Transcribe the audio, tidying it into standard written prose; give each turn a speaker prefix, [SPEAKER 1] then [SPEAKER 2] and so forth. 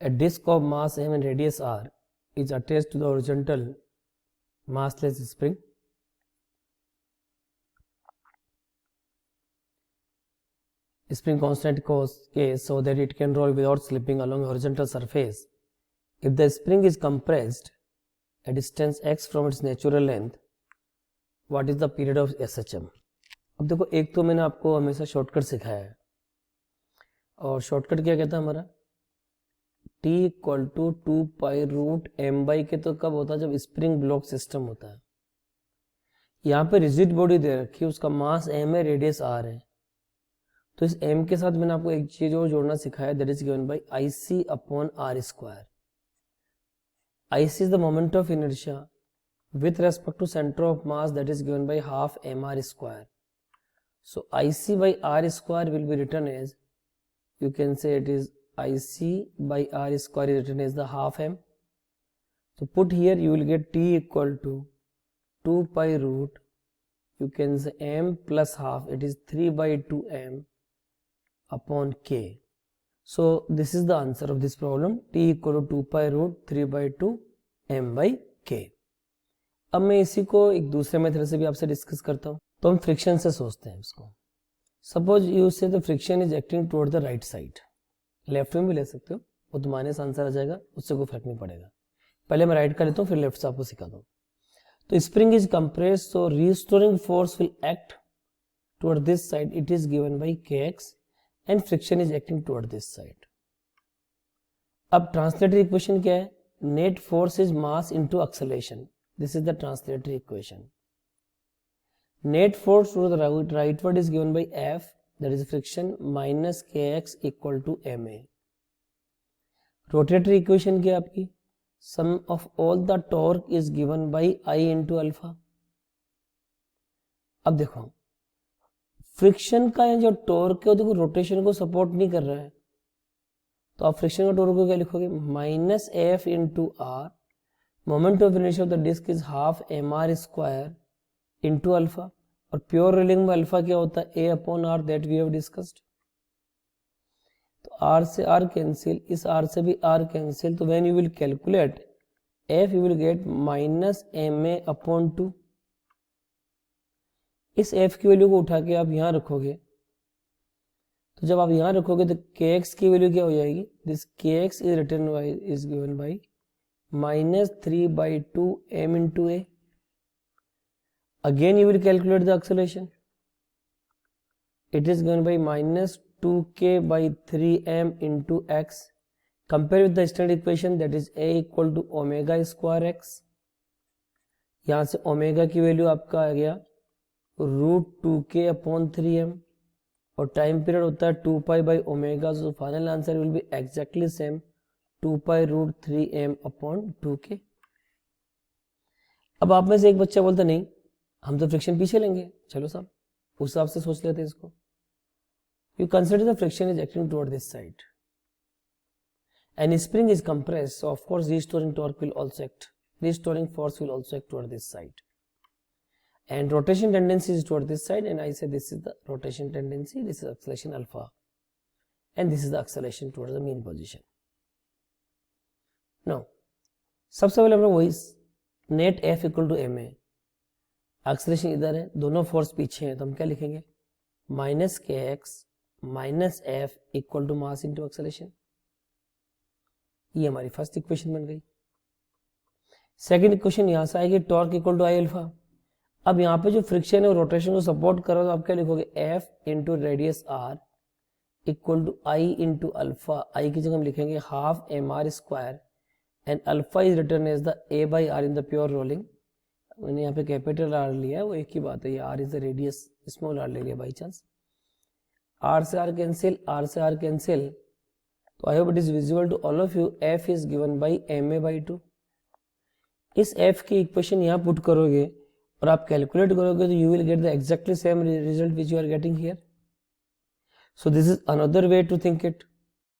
[SPEAKER 1] A disk of mass m and radius r is attached to the horizontal massless spring. Spring constant case so that it can roll without slipping along a horizontal surface. If the spring is compressed a distance x from its natural length, what is the period of SHM? अब देखो, एक तो मैंने आपको हमेशा shortcut सिखाया है, और शॉर्टकट क्या कहता है हमारा, t equal to 2 pi root M by K. तो कब होता है? जब स्प्रिंग ब्लॉक सिस्टम होता है। यहाँ पे रिजिड बॉडी दे रखी है, उसका मास m है, रेडियस r है। तो इस m के साथ मैंने आपको एक चीज और जोड़ना सिखाया, that is given by IC upon r square. IC is the moment of inertia with respect to center of mass, that is given by half mr square. So IC by r square will be written as, you can say it is IC by r square is written as the half m. So put here you will get t equal to 2 pi root, you can say m plus half, it is 3 by 2 m upon k. So this is the answer of this problem, t equal to 2 pi root 3 by 2 m by k. अब मैं इसी को एक दूसरे method से भी आपसे discuss करता हूँ। तो हम फ्रिक्शन से सोचते हैं इसको। सपोज यू से the friction is acting toward the right side, left में भी ले सकते हो, वो तुम्हारे से आंसर आ जाएगा, उससे कोई फर्क नहीं पड़ेगा। पहले मैं राइट का लेता हूँ, फिर लेफ्ट से आपको सिखा दूँ। तो spring is compressed, so restoring force will act toward this side, it is given by kx and friction is acting toward this side. अब ट्रांसलेटरी इक्वेशन क्या है? Net force is mass into acceleration, this is the translatory equation. Net force to the rightward is given by F, that is friction, minus kx equal to ma। Rotatory equation क्या है आपकी? Sum of all the torque is given bye I into alpha. अब देखो, friction का जो torque है, देखो rotation को सपोर्ट नहीं कर रहा है, तो आप फ्रिक्शन का टॉर्क को क्या लिखोगे? Minus F into R, moment of inertia of the disc is half M R square into alpha. और प्योर रोलिंग में अल्फा क्या होता है? A upon R, that we have discussed. तो आर से आर कैंसिल, इस आर से भी आर कैंसिल, तो when you will calculate F you will get minus M A upon 2। इस f की वैल्यू को उठा के आप यहां रखोगे, तो जब आप यहां रखोगे तो kx की वैल्यू क्या हो जाएगी? This kx is written by is given by minus 3 by 2 m into ए। Again you will calculate the acceleration, it is given by minus 2k by 3m into x। Compare with the standard equation, that is a equal to omega square x। यहां से omega की value आपका आ गया root 2k upon 3m, और time period होता है 2 pi by omega, so final answer will be exactly same 2 pi root 3m upon 2k। अब आप में से एक बच्चा बोलता नहीं, हम तो फ्रिक्शन पीछे लेंगे, चलो साहब उस हिसाब से सोच लेते हैं इसको। You consider the friction is acting toward this side and spring is compressed, so of course restoring torque will also act, restoring force will also act toward this side, and rotation tendency is toward this side, and I say this is the rotation tendency, this is acceleration alpha, and this is the acceleration towards the mean position. Now सबसे पहले हम लोग वही net F equal to ma, acceleration इधर है, दोनों force पीछे हैं, तो हम क्या लिखेंगे? Minus kx minus F equal to mass into acceleration. ये हमारी फर्स्ट इक्वेशन बन गई। सेकेंड इक्वेशन यहां से आएगी, torque equal to I alpha. अब यहाँ पे जो फ्रिक्शन है वो रोटेशन को सपोर्ट कर रहा है, तो आप क्या लिखोगे? F into radius R equal to I into alpha. I की जगह हम लिखेंगे half M R square, and alpha is written as the A by R in the pure rolling. मैंने यहाँ पे कैपिटल R लिया है, वो एक ही बात है, ये R is the radius, small r ले लिया बाई चांस। R से R कैंसिल, R से R कैंसिल, तो I hope it is visible to all of you. F is given by ma by 2। इस F की इक्वेशन यहाँ put करोगे और आप कैलकुलेट करोगे तो you will get the exactly same result which you are getting here. So this is another way to think it.